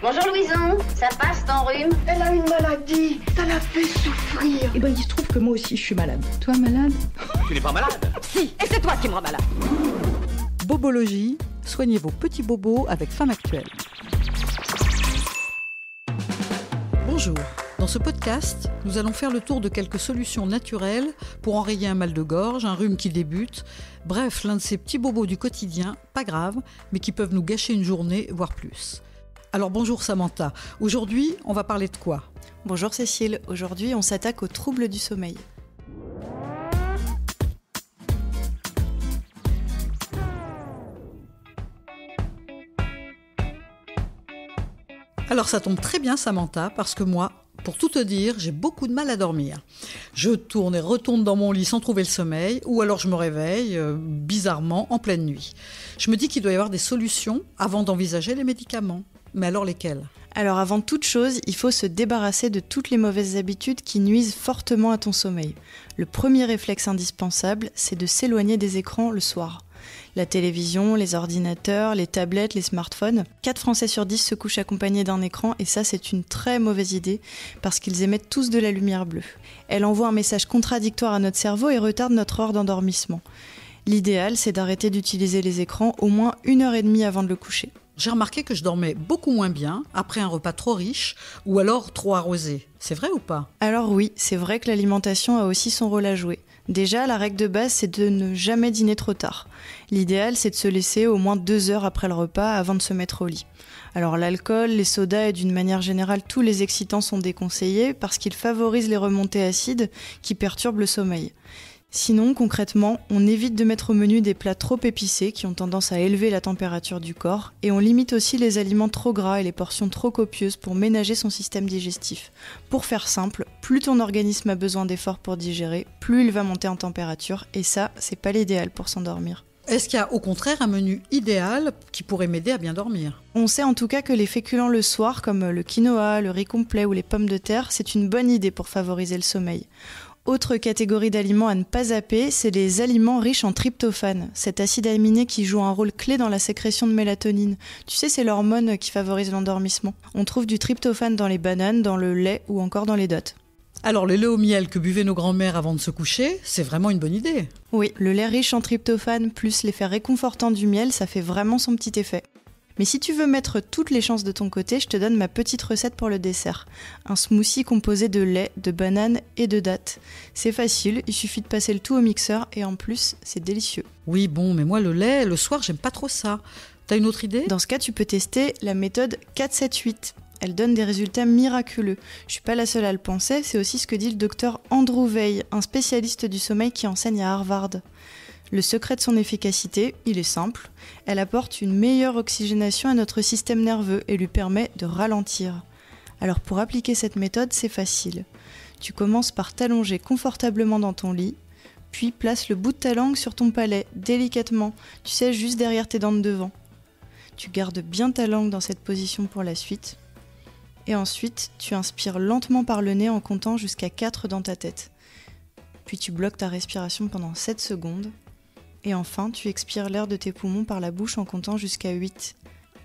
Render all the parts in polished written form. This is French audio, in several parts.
Bonjour Louison, ça passe ton rhume? Elle a une maladie, ça la fait souffrir. Eh ben, il se trouve que moi aussi, je suis malade. Toi, malade? Tu n'es pas malade? Si, et c'est toi qui me rends malade. Bobologie, soignez vos petits bobos avec Femme Actuelle. Bonjour. Dans ce podcast, nous allons faire le tour de quelques solutions naturelles pour enrayer un mal de gorge, un rhume qui débute, bref, l'un de ces petits bobos du quotidien, pas graves, mais qui peuvent nous gâcher une journée, voire plus. Alors bonjour Samantha, aujourd'hui on va parler de quoi? Bonjour Cécile, aujourd'hui on s'attaque aux troubles du sommeil. Alors ça tombe très bien Samantha, parce que moi, pour tout te dire, j'ai beaucoup de mal à dormir. Je tourne et retourne dans mon lit sans trouver le sommeil, ou alors je me réveille, bizarrement, en pleine nuit. Je me dis qu'il doit y avoir des solutions avant d'envisager les médicaments. Mais alors lesquels? Alors avant toute chose, il faut se débarrasser de toutes les mauvaises habitudes qui nuisent fortement à ton sommeil. Le premier réflexe indispensable, c'est de s'éloigner des écrans le soir. La télévision, les ordinateurs, les tablettes, les smartphones. 4 Français sur 10 se couchent accompagnés d'un écran et ça c'est une très mauvaise idée parce qu'ils émettent tous de la lumière bleue. Elle envoie un message contradictoire à notre cerveau et retarde notre heure d'endormissement. L'idéal c'est d'arrêter d'utiliser les écrans au moins 1h30 avant de le coucher. J'ai remarqué que je dormais beaucoup moins bien après un repas trop riche ou alors trop arrosé. C'est vrai ou pas? Alors oui, c'est vrai que l'alimentation a aussi son rôle à jouer. Déjà, la règle de base, c'est de ne jamais dîner trop tard. L'idéal, c'est de se laisser au moins 2 heures après le repas avant de se mettre au lit. Alors l'alcool, les sodas et d'une manière générale, tous les excitants sont déconseillés parce qu'ils favorisent les remontées acides qui perturbent le sommeil. Sinon, concrètement, on évite de mettre au menu des plats trop épicés qui ont tendance à élever la température du corps et on limite aussi les aliments trop gras et les portions trop copieuses pour ménager son système digestif. Pour faire simple, plus ton organisme a besoin d'efforts pour digérer, plus il va monter en température et ça, c'est pas l'idéal pour s'endormir. Est-ce qu'il y a au contraire un menu idéal qui pourrait m'aider à bien dormir? On sait en tout cas que les féculents le soir, comme le quinoa, le riz complet ou les pommes de terre, c'est une bonne idée pour favoriser le sommeil. Autre catégorie d'aliments à ne pas zapper, c'est les aliments riches en tryptophane, cet acide aminé qui joue un rôle clé dans la sécrétion de mélatonine. Tu sais, c'est l'hormone qui favorise l'endormissement. On trouve du tryptophane dans les bananes, dans le lait ou encore dans les dattes. Alors le lait au miel que buvaient nos grands-mères avant de se coucher, c'est vraiment une bonne idée. Oui, le lait riche en tryptophane plus l'effet réconfortant du miel, ça fait vraiment son petit effet. Mais si tu veux mettre toutes les chances de ton côté, je te donne ma petite recette pour le dessert. Un smoothie composé de lait, de bananes et de dattes. C'est facile, il suffit de passer le tout au mixeur et en plus, c'est délicieux. Oui, bon, mais moi le lait, le soir, j'aime pas trop ça. T'as une autre idée? Dans ce cas, tu peux tester la méthode 4-7-8. Elle donne des résultats miraculeux. Je suis pas la seule à le penser, c'est aussi ce que dit le docteur Andrew Weil, un spécialiste du sommeil qui enseigne à Harvard. Le secret de son efficacité, il est simple, elle apporte une meilleure oxygénation à notre système nerveux et lui permet de ralentir. Alors pour appliquer cette méthode, c'est facile. Tu commences par t'allonger confortablement dans ton lit, puis place le bout de ta langue sur ton palais, délicatement, tu sais, juste derrière tes dents de devant. Tu gardes bien ta langue dans cette position pour la suite. Et ensuite, tu inspires lentement par le nez en comptant jusqu'à 4 dans ta tête. Puis tu bloques ta respiration pendant 7 secondes. Et enfin, tu expires l'air de tes poumons par la bouche en comptant jusqu'à 8.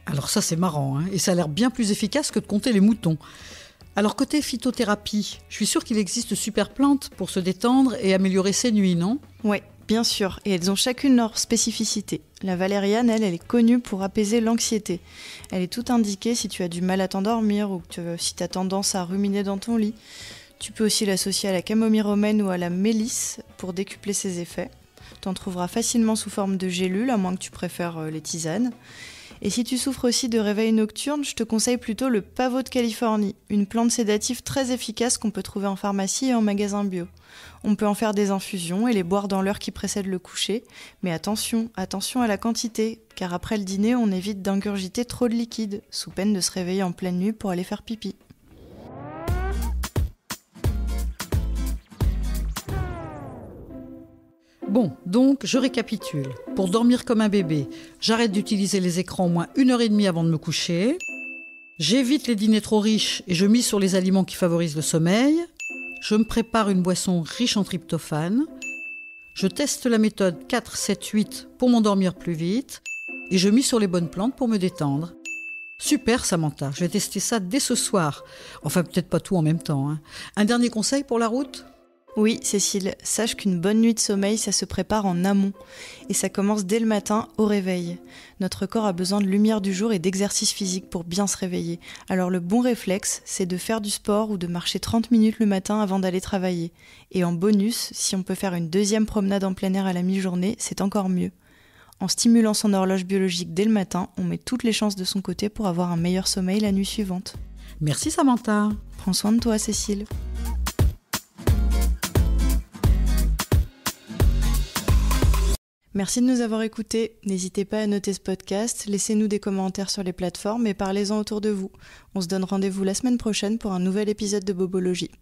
Alors ça c'est marrant, hein, et ça a l'air bien plus efficace que de compter les moutons. Alors côté phytothérapie, je suis sûre qu'il existe super plantes pour se détendre et améliorer ses nuits, non? Oui, bien sûr, et elles ont chacune leur spécificité. La valériane, elle est connue pour apaiser l'anxiété. Elle est toute indiquée si tu as du mal à t'endormir ou si tu as tendance à ruminer dans ton lit. Tu peux aussi l'associer à la camomille romaine ou à la mélisse pour décupler ses effets. T'en trouveras facilement sous forme de gélules, à moins que tu préfères les tisanes. Et si tu souffres aussi de réveil nocturne, je te conseille plutôt le pavot de Californie, une plante sédative très efficace qu'on peut trouver en pharmacie et en magasin bio. On peut en faire des infusions et les boire dans l'heure qui précède le coucher. Mais attention à la quantité, car après le dîner, on évite d'ingurgiter trop de liquide, sous peine de se réveiller en pleine nuit pour aller faire pipi. Bon, donc je récapitule. Pour dormir comme un bébé, j'arrête d'utiliser les écrans au moins 1h30 avant de me coucher. J'évite les dîners trop riches et je mise sur les aliments qui favorisent le sommeil. Je me prépare une boisson riche en tryptophane. Je teste la méthode 4-7-8 pour m'endormir plus vite. Et je mise sur les bonnes plantes pour me détendre. Super Samantha, je vais tester ça dès ce soir. Enfin, peut-être pas tout en même temps. Un dernier conseil pour la route ? Oui, Cécile, sache qu'une bonne nuit de sommeil, ça se prépare en amont. Et ça commence dès le matin, au réveil. Notre corps a besoin de lumière du jour et d'exercice physique pour bien se réveiller. Alors le bon réflexe, c'est de faire du sport ou de marcher 30 minutes le matin avant d'aller travailler. Et en bonus, si on peut faire une deuxième promenade en plein air à la mi-journée, c'est encore mieux. En stimulant son horloge biologique dès le matin, on met toutes les chances de son côté pour avoir un meilleur sommeil la nuit suivante. Merci Samantha. Prends soin de toi, Cécile. Merci de nous avoir écoutés. N'hésitez pas à noter ce podcast, laissez-nous des commentaires sur les plateformes et parlez-en autour de vous. On se donne rendez-vous la semaine prochaine pour un nouvel épisode de Bobologie.